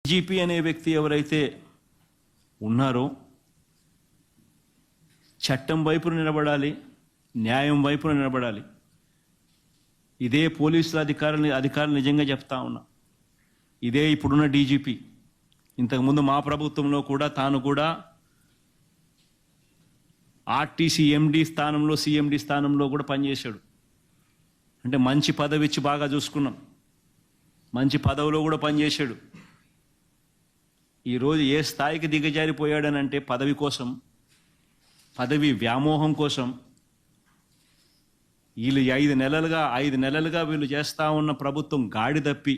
GP అనే వ్యక్తి ఎవరైతే ఉన్నారో చట్టం వైపున నిలబడాలి, న్యాయం వైపున నిలబడాలి. ఇదే పోలీసుల అధికారులు నిజంగా చెప్తా ఉన్నా. ఇదే ఇప్పుడున్న డీజీపీ ఇంతకుముందు మా ప్రభుత్వంలో కూడా తాను కూడా ఆర్టీసీ ఎండి స్థానంలో, సిఎండి స్థానంలో కూడా పనిచేశాడు. అంటే మంచి పదవి ఇచ్చి బాగా చూసుకున్నాం, మంచి పదవిలో కూడా పనిచేశాడు. ఈరోజు ఏ స్థాయికి దిగజారిపోయాడనంటే పదవి కోసం, పదవి వ్యామోహం కోసం వీళ్ళు 5 నెలలుగా వీళ్ళు చేస్తూ ఉన్న ప్రభుత్వం గాడి తప్పి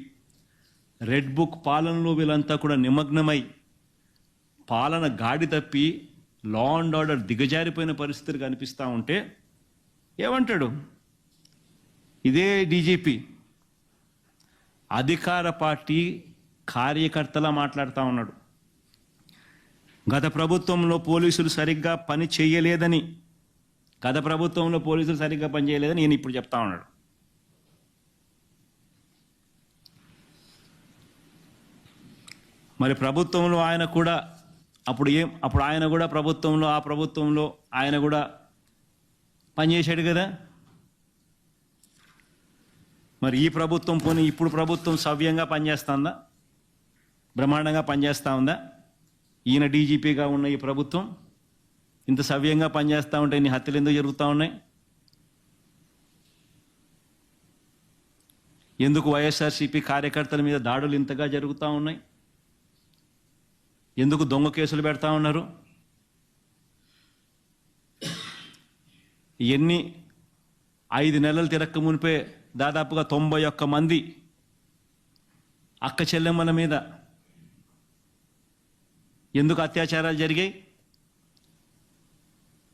రెడ్ బుక్ పాలనలో వీళ్ళంతా కూడా నిమగ్నమై పాలన గాడి తప్పి లా అండ్ ఆర్డర్ దిగజారిపోయిన పరిస్థితులు కనిపిస్తూ ఉంటే ఏమంటాడు ఇదే డీజీపీ? అధికార పార్టీ కార్యకర్తలా మాట్లాడుతూ ఉన్నాడు. గత ప్రభుత్వంలో పోలీసులు సరిగ్గా పని చేయలేదని ఈయన ఇప్పుడు చెప్తా ఉన్నాడు. మరి ప్రభుత్వంలో ఆయన కూడా అప్పుడు ఆయన కూడా ఆ ప్రభుత్వంలో ఆయన కూడా పనిచేశాడు కదా. మరి ఈ ప్రభుత్వం పోనీ ఇప్పుడు ప్రభుత్వం సవ్యంగా పనిచేస్తుందా? బ్రహ్మాండంగా పనిచేస్తూ ఉందా? ఈయన డీజీపీగా ఉన్న ఈ ప్రభుత్వం ఇంత సవ్యంగా పనిచేస్తూ ఉంటే ఇన్ని హత్యలు ఎందుకు జరుగుతూ ఉన్నాయి? ఎందుకు వైఎస్ఆర్సీపీ కార్యకర్తల మీద దాడులు ఇంతగా జరుగుతూ ఉన్నాయి? ఎందుకు దొంగ కేసులు పెడతా ఉన్నారు? ఎన్ని 5 నెలలు తిరక్క మునిపే దాదాపుగా 91 మంది అక్క చెల్లెమ్మల మీద ఎందుకు అత్యాచారాలు జరిగాయి?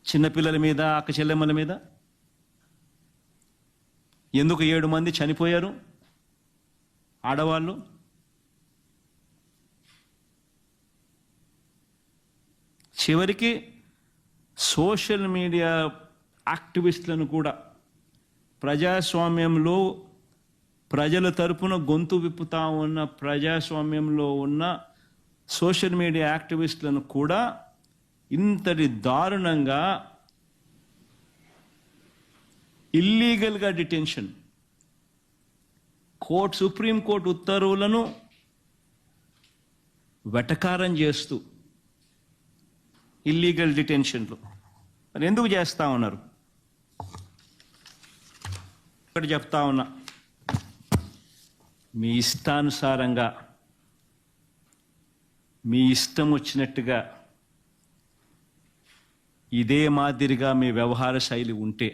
చిన్నపిల్లల మీద, అక్క చెల్లెమ్మల మీద ఎందుకు 7 మంది చనిపోయారు ఆడవాళ్ళు? చివరికి సోషల్ మీడియా యాక్టివిస్టులను కూడా ప్రజాస్వామ్యంలో ప్రజల తరపున గొంతు విప్పుతా ఉన్న ప్రజాస్వామ్యంలో ఉన్న సోషల్ మీడియా యాక్టివిస్టులను కూడా ఇంతటి దారుణంగా ఇల్లీగల్గా డిటెన్షన్, సుప్రీంకోర్టు ఉత్తర్వులను వెటకారం చేస్తూ ఇల్లీగల్ డిటెన్షన్లు మరి ఎందుకు చేస్తూ ఉన్నారు? ఒకటి చెప్తా ఉన్నా, మీ ఇష్టానుసారంగా మీ ఇష్టం వచ్చినట్టుగా ఇదే మాదిరిగా మీ వ్యవహార శైలి ఉంటే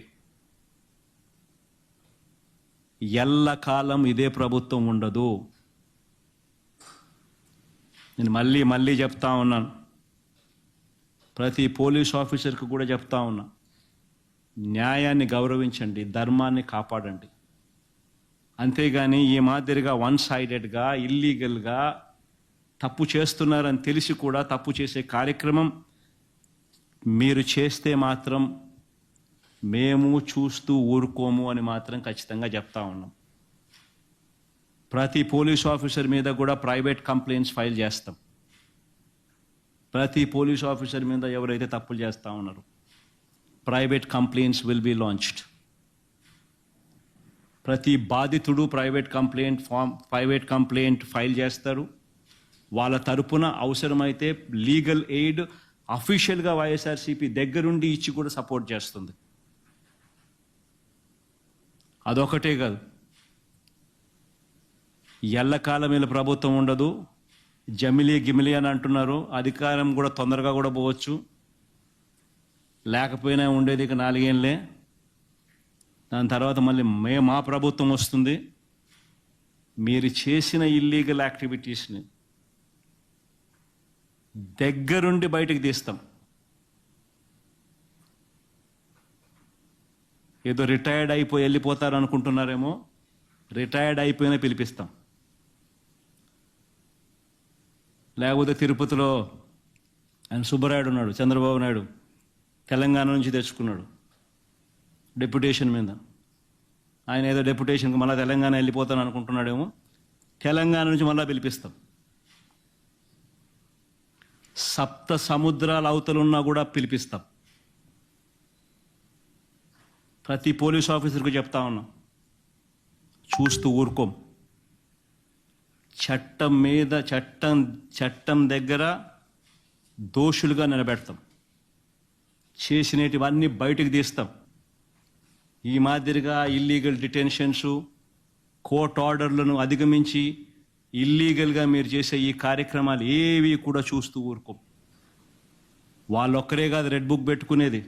ఎల్లకాలం ఇదే ప్రభుత్వం ఉండదు. నేను మళ్ళీ చెప్తా ఉన్నాను, ప్రతి పోలీస్ ఆఫీసర్కి కూడా చెప్తా ఉన్నా, న్యాయాన్ని గౌరవించండి, ధర్మాన్ని కాపాడండి. అంతేగాని ఈ మాదిరిగా వన్ సైడెడ్గా ఇల్లీగల్గా తప్పు చేస్తున్నారని తెలిసి కూడా తప్పు చేసే కార్యక్రమం మీరు చేస్తే మాత్రం మేము చూస్తూ ఊరుకోము అని మాత్రం ఖచ్చితంగా చెప్తా ఉన్నాం. ప్రతి పోలీస్ ఆఫీసర్ మీద కూడా ప్రైవేట్ కంప్లైంట్స్ ఫైల్ చేస్తాం. ప్రతి పోలీస్ ఆఫీసర్ మీద ఎవరైతే తప్పులు చేస్తూ ఉన్నారో private complaints will be launched. ప్రతి బాధితుడు ప్రైవేట్ కంప్లైంట్ ఫైల్ చేస్తారు. వాళ్ళ తరపున అవసరమైతే లీగల్ ఎయిడ్ అఫీషియల్గా వైఎస్ఆర్సీపీ దగ్గరుండి ఇచ్చి కూడా సపోర్ట్ చేస్తుంది. అదొకటే కాదు, ఎల్లకాలం వీళ్ళ ప్రభుత్వం ఉండదు. గిమిలి అని అంటున్నారు, అధికారం కూడా తొందరగా కూడా పోవచ్చు, లేకపోయినా ఉండేది ఇక 4 ఏళ్ళే. దాని తర్వాత మళ్ళీ మా ప్రభుత్వం వస్తుంది. మీరు చేసిన ఇల్లీగల్ యాక్టివిటీస్ని దగ్గరుండి బయటకు తీస్తాం. ఏదో రిటైర్డ్ అయిపోయి వెళ్ళిపోతారు అనుకుంటున్నారేమో, రిటైర్డ్ అయిపోయినా పిలిపిస్తాం. లేకపోతే తిరుపతిలో ఆయన సుబ్బరాయుడు ఉన్నాడు, చంద్రబాబు నాయుడు తెలంగాణ నుంచి తెచ్చుకున్నాడు డెప్యుటేషన్ మీద. ఆయన ఏదో డెప్యుటేషన్కి మళ్ళీ తెలంగాణ వెళ్ళిపోతాను అనుకుంటున్నాడేమో, తెలంగాణ నుంచి మళ్ళీ పిలిపిస్తాం. సప్త సముద్రాల అవతలున్నా కూడా పిలిపిస్తాం. ప్రతి పోలీస్ ఆఫీసర్కు చెప్తా ఉన్నాం, చూస్తూ ఊరుకోం. చట్టం మీద చట్టం దగ్గర దోషులుగా నిలబెడతాం. చేసినటివన్నీ బయటకు తీస్తాం. ఈ మాదిరిగా ఇల్లీగల్ డిటెన్షన్స్, కోర్ట్ ఆర్డర్లను అధిగమించి ఇల్లీగల్గా మీరు చేసే ఈ కార్యక్రమాలు ఏవి కూడా చూస్తూ ఊరుకోం. వాళ్ళొక్కరే కాదు రెడ్ బుక్ పెట్టుకునేది.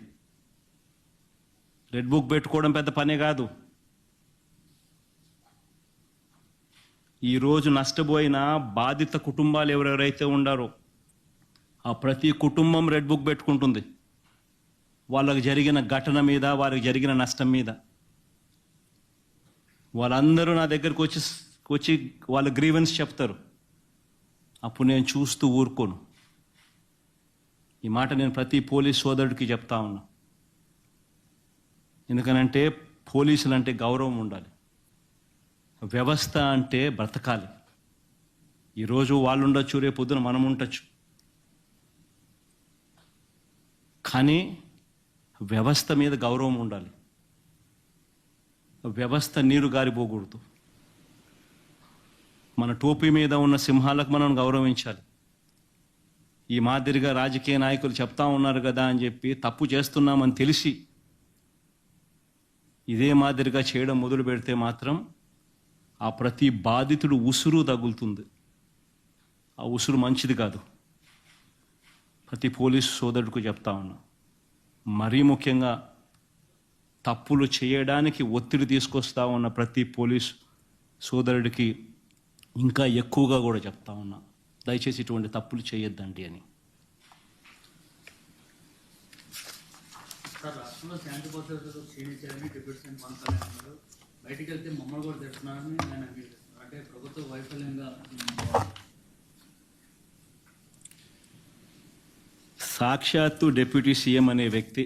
రెడ్ బుక్ పెట్టుకోవడం పెద్ద పనే కాదు. ఈరోజు నష్టపోయిన బాధిత కుటుంబాలు ఎవరెవరైతే ఉండారో ఆ ప్రతి కుటుంబం రెడ్ బుక్ పెట్టుకుంటుంది. వాళ్ళకి జరిగిన ఘటన మీద, వారికి జరిగిన నష్టం మీద. వాళ్ళందరూ నా దగ్గరకు వచ్చి వాళ్ళ గ్రీవెన్స్ చెప్తారు. అప్పుడు నేను చూస్తూ ఊరుకోను. ఈ మాట నేను ప్రతి పోలీస్ సోదరుడికి చెప్తా ఉన్నా. ఎందుకనంటే పోలీసులు అంటే గౌరవం ఉండాలి. వ్యవస్థ అంటే బ్రతకాలి. ఈరోజు వాళ్ళు ఉండొచ్చు, రేపు పొద్దున మనం ఉండొచ్చు. కానీ వ్యవస్థ మీద గౌరవం ఉండాలి. వ్యవస్థ నీరు గారిపోకూడదు. మన టోపీ మీద ఉన్న సింహాలకు మనం గౌరవించాలి. ఈ మాదిరిగా రాజకీయ నాయకులు చెప్తా ఉన్నారు కదా అని చెప్పి తప్పు చేస్తున్నామని తెలిసి ఇదే మాదిరిగా చేయడం మొదలు పెడితే మాత్రం ఆ ప్రతి బాధితుడు ఉసురు తగులుతుంది. ఆ ఉసురు మంచిది కాదు. ప్రతి పోలీసు సోదరుడికి చెప్తా ఉన్నా. మరీ ముఖ్యంగా తప్పులు చేయడానికి ఒత్తిడి తీసుకొస్తా ఉన్న ప్రతి పోలీసు సోదరుడికి ఇంకా ఎక్కువగా కూడా చెప్తా ఉన్నా, దయచేసి ఇటువంటి తప్పులు చేయొద్దండి అని. సార్, రాష్ట్రంలో శాంతి భద్రతలు క్షీణించారని డిప్యూటీ సీఎం పవన్ కళ్యాణ్ అన్నారు. బయటికి వెళ్తే మమ్మల్ని కూడా తెస్తున్నారని నేను అంగీకరిస్తున్నాను. అంటే ప్రభుత్వ వైఫల్యంగా సాక్షాత్తు డిప్యూటీ సీఎం అనే వ్యక్తి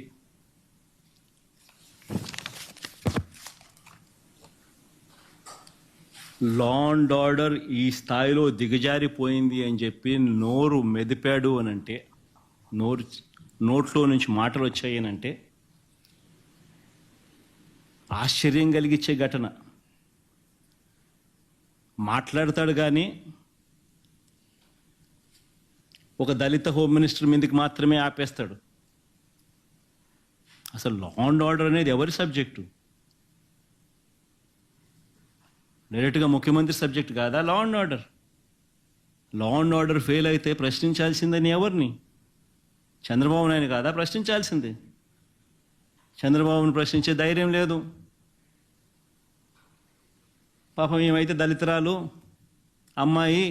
లా అండ్ ఆర్డర్ ఈ స్థాయిలో దిగజారిపోయింది అని చెప్పి నోరు మెదిపాడు అని అంటే, నోట్లో నుంచి మాటలు వచ్చాయి అని అంటే ఆశ్చర్యం కలిగించే ఘటన. మాట్లాడతాడు కానీ ఒక దళిత హోమ్ మినిస్టర్ మీదకి మాత్రమే ఆపేస్తాడు. అసలు లా అండ్ ఆర్డర్ అనేది ఎవరి సబ్జెక్టు? డైరెక్ట్గా ముఖ్యమంత్రి సబ్జెక్ట్ కాదా law and order? Law and order fail అయితే ప్రశ్నించాల్సిందని ఎవరిని? చంద్రబాబు నాయుడు కాదా ప్రశ్నించాల్సింది? చంద్రబాబును ప్రశ్నించే ధైర్యం లేదు. పాపం ఏమైతే దళితురాలు అమ్మాయి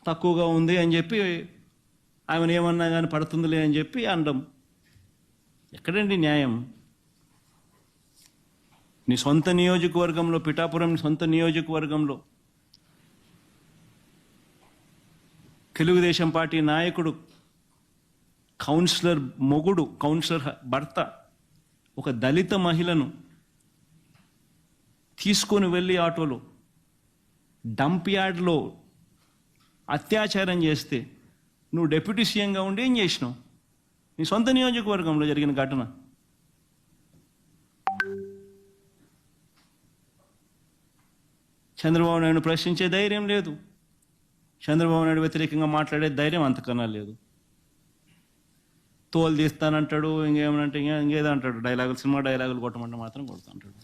తక్కువగా ఉంది అని చెప్పి ఆమెను ఏమన్నా కానీ పడుతుందిలే అని చెప్పి అనడం ఎక్కడండి న్యాయం? నీ సొంత నియోజకవర్గంలో, పిఠాపురం సొంత నియోజకవర్గంలో తెలుగుదేశం పార్టీ నాయకుడు, కౌన్సిలర్ మొగుడు, కౌన్సిలర్ భర్త ఒక దళిత మహిళను తీసుకొని వెళ్ళి ఆటోలో డంప్ యార్డ్లో అత్యాచారం చేస్తే నువ్వు డిప్యూటీ సీఎంగా ఉండి ఏం చేసినావు? నీ సొంత నియోజకవర్గంలో జరిగిన ఘటన. చంద్రబాబు నాయుడు ప్రశ్నించే ధైర్యం లేదు. చంద్రబాబు నాయుడు వ్యతిరేకంగా మాట్లాడే ధైర్యం అంతకన్నా లేదు. తోలు తీస్తానంటాడు, ఇంకేమనంటే ఇంకేదో అంటాడు. సినిమా డైలాగులు కొట్టమంటే మాత్రం కొడుతుంటాడు.